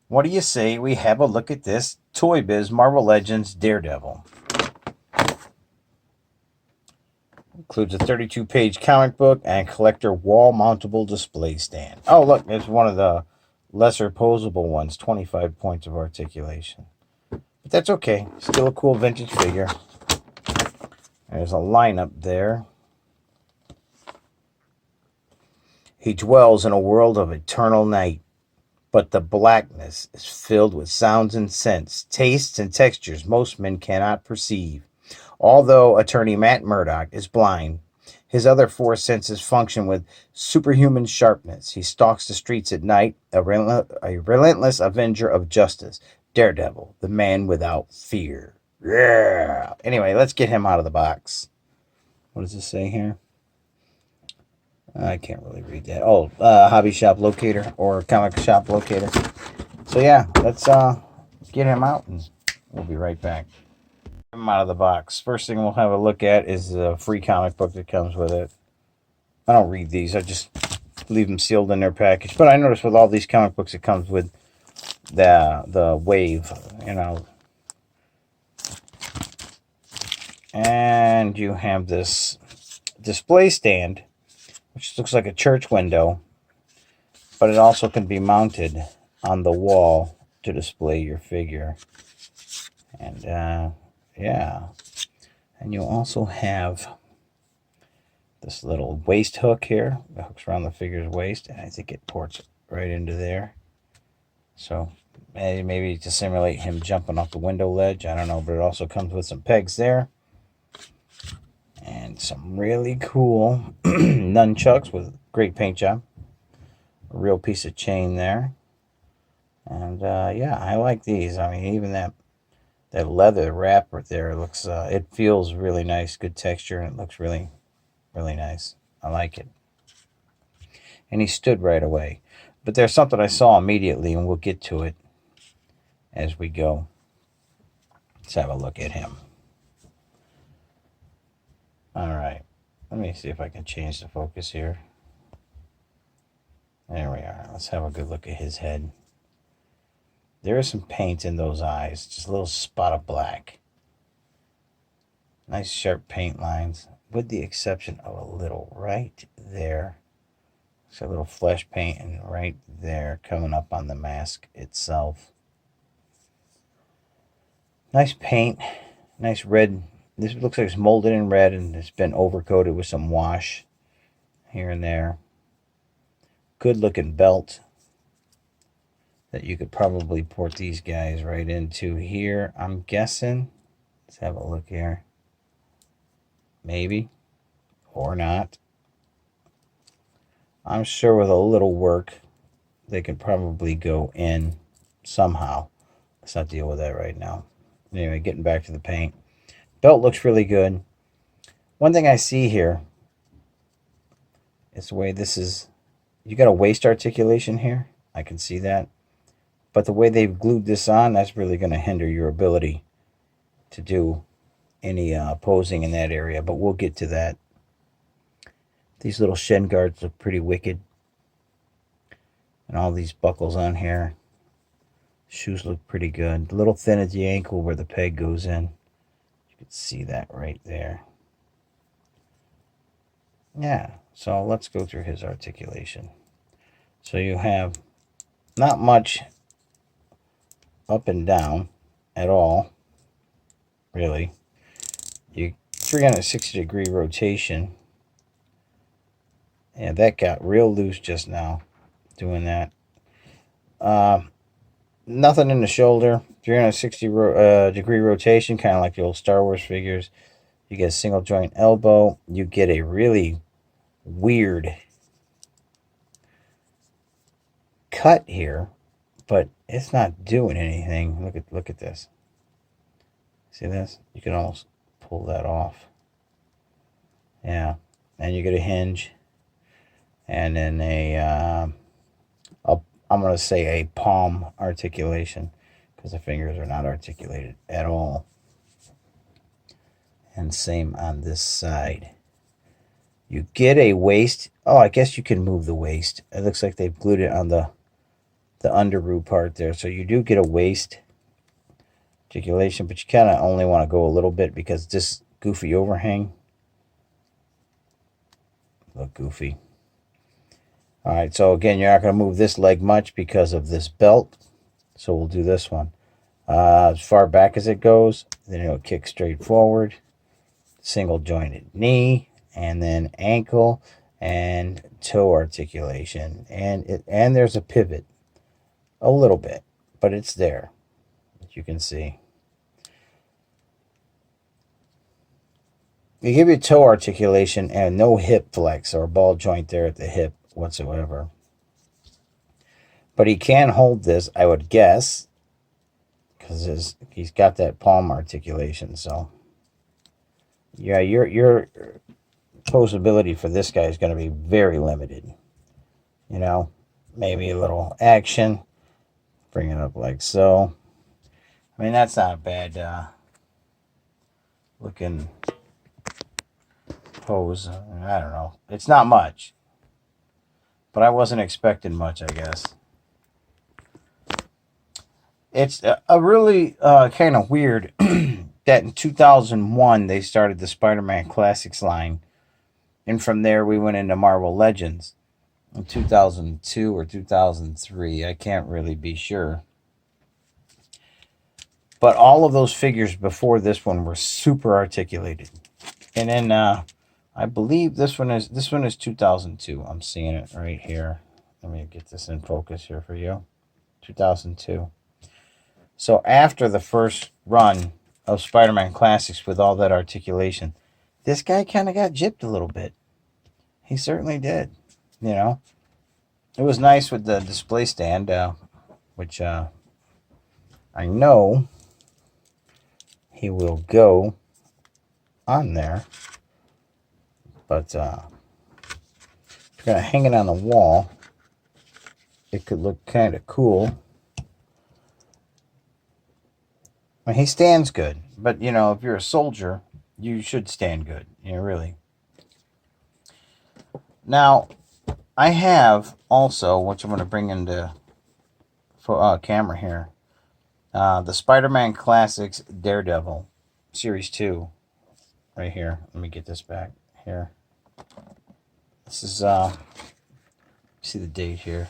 What do you say we have a look at this Toybiz Marvel Legends Daredevil? Includes a 32-page comic book and collector wall mountable display stand. Oh, look, it's one of the lesser posable ones, 25 points of articulation. But that's okay. Still a cool vintage figure. There's a lineup there. He dwells in a world of eternal night, but the blackness is filled with sounds and scents, tastes and textures most men cannot perceive. Although attorney Matt Murdock is blind, his other four senses function with superhuman sharpness. He stalks the streets at night, a relentless avenger of justice. Daredevil, the man without fear. Yeah. Anyway, let's get him out of the box. What does this say here? I can't really read that. Oh, hobby shop locator or comic shop locator. So yeah, let's get him out and we'll be right back. Him out of the box. First thing we'll have a look at is the free comic book that comes with it. I don't read these. I just leave them sealed in their package. But I notice with all these comic books, it comes with the wave, you know. And you have this display stand, which looks like a church window, but it also can be mounted on the wall to display your figure. And yeah, and you also have this little waist hook here that hooks around the figure's waist, and I think it ports right into there. So maybe to simulate him jumping off the window ledge, I don't know, but it also comes with some pegs there. And some really cool nunchucks with great paint job. A real piece of chain there. And yeah, I like these. I mean, even that leather wrap right there looks, it feels really nice, good texture, and it looks really, really nice. I like it. And he stood right away. But there's something I saw immediately, and we'll get to it as we go. Let's have a look at him. All right. Let me see if I can change the focus here. There we are. Let's have a good look at his head. There is some paint in those eyes. Just a little spot of black. Nice sharp paint lines, with the exception of a little right there. So a little flesh paint and right there coming up on the mask itself. Nice paint. Nice red. This looks like it's molded in red and it's been overcoated with some wash here and there. Good looking belt that you could probably port these guys right into here, I'm guessing. Let's have a look here. Maybe. Or not. I'm sure with a little work, they could probably go in somehow. Let's not deal with that right now. Anyway, getting back to the paint. Belt looks really good. One thing I see here is the way this is. You got a waist articulation here. I can see that. But the way they've glued this on, that's really going to hinder your ability to do any posing in that area. But we'll get to that. These little shin guards look pretty wicked. And all these buckles on here. Shoes look pretty good. A little thin at the ankle where the peg goes in. You can see that right there. Yeah, so let's go through his articulation. So you have not much up and down at all, really. You 360-degree rotation. Yeah, that got real loose just now doing that. Nothing in the shoulder. 360-degree rotation, kind of like the old Star Wars figures. You get a single joint elbow. You get a really weird cut here, but it's not doing anything. Look at this. See this? You can almost pull that off. Yeah, and you get a hinge, and then I'm going to say a palm articulation, because the fingers are not articulated at all. And same on this side. You get a waist. Oh, I guess you can move the waist. It looks like they've glued it on the the underroot part there. So you do get a waist articulation, but you kind of only want to go a little bit because this goofy overhang look goofy. All right, so again, you're not going to move this leg much because of this belt. So we'll do this one. As far back as it goes, then it'll kick straight forward. Single jointed knee, and then ankle and toe articulation. And there's a pivot. A little bit, but it's there, as you can see. You give you toe articulation and no hip flex or ball joint there at the hip whatsoever. But he can hold this, I would guess, because he's got that palm articulation. So, yeah, your posability for this guy is going to be very limited. You know, maybe a little action. Bring it up like so. I mean, that's not a bad looking pose. I don't know. It's not much. But I wasn't expecting much, I guess. It's a really kind of weird that in 2001 they started the Spider-Man Classics line. And from there we went into Marvel Legends in 2002 or 2003. I can't really be sure. But all of those figures before this one were super articulated. And then I believe this one is 2002. I'm seeing it right here. Let me get this in focus here for you. 2002. So after the first run of Spider-Man Classics with all that articulation, this guy kind of got gypped a little bit. He certainly did. You know, it was nice with the display stand, which I know he will go on there. But if you're going to hang it on the wall, it could look kind of cool. I mean, he stands good. But, you know, if you're a soldier, you should stand good. You know, really. Now, I have also, which I'm going to bring into camera here, the Spider-Man Classics Daredevil Series 2 right here. Let me get this back here. This is, see the date here.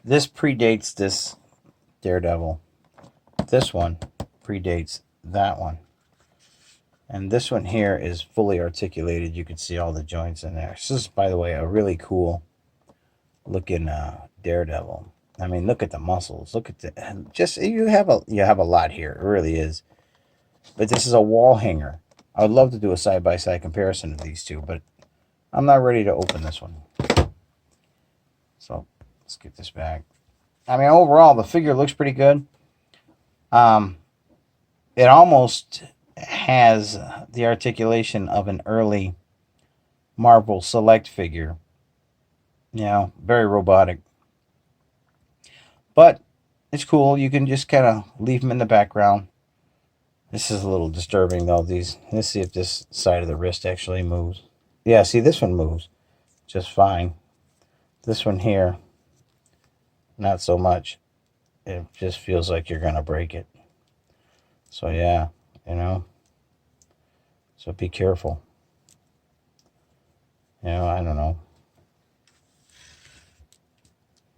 This predates this Daredevil. This one predates that one. And this one here is fully articulated. You can see all the joints in there. This is, by the way, a really cool looking Daredevil. I mean, look at the muscles. Look at the you have a lot here. It really is. But this is a wall hanger. I would love to do a side-by-side comparison of these two, but I'm not ready to open this one. So let's get this back. I mean, overall, the figure looks pretty good. It almost has the articulation of an early Marvel Select figure. You know, very robotic. But it's cool. You can just kind of leave them in the background. This is a little disturbing, though. Let's see if this side of the wrist actually moves. Yeah, see, this one moves just fine. This one here, not so much. It just feels like you're going to break it. So, yeah, you know. So be careful. You know, I don't know.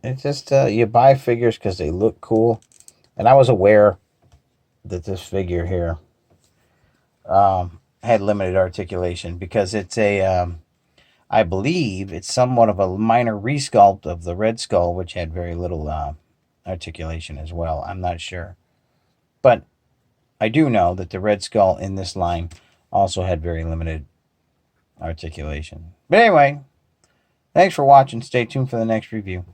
It's just, you buy figures because they look cool. And I was aware that this figure here had limited articulation because it's I believe it's somewhat of a minor resculpt of the Red Skull, which had very little articulation as well. I'm not sure. But I do know that the Red Skull in this line also had very limited articulation. But anyway, thanks for watching. Stay tuned for the next review.